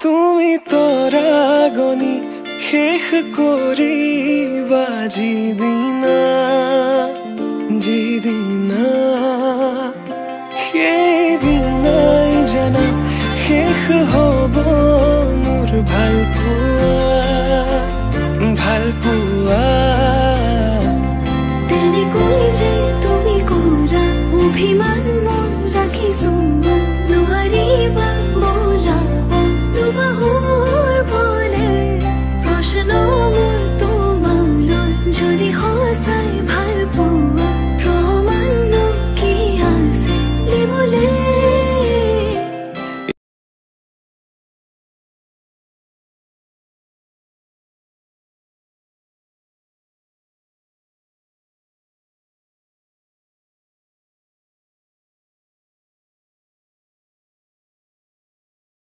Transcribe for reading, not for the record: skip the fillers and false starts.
তুমি তৰাগনি শেষ কৰিবা যিদিনা যিদিনা সেইদিনাই জানা শেষ হ'ব মোৰ ভাল পোৱা তেনেকৈ যে তুমি কৰা অভিমান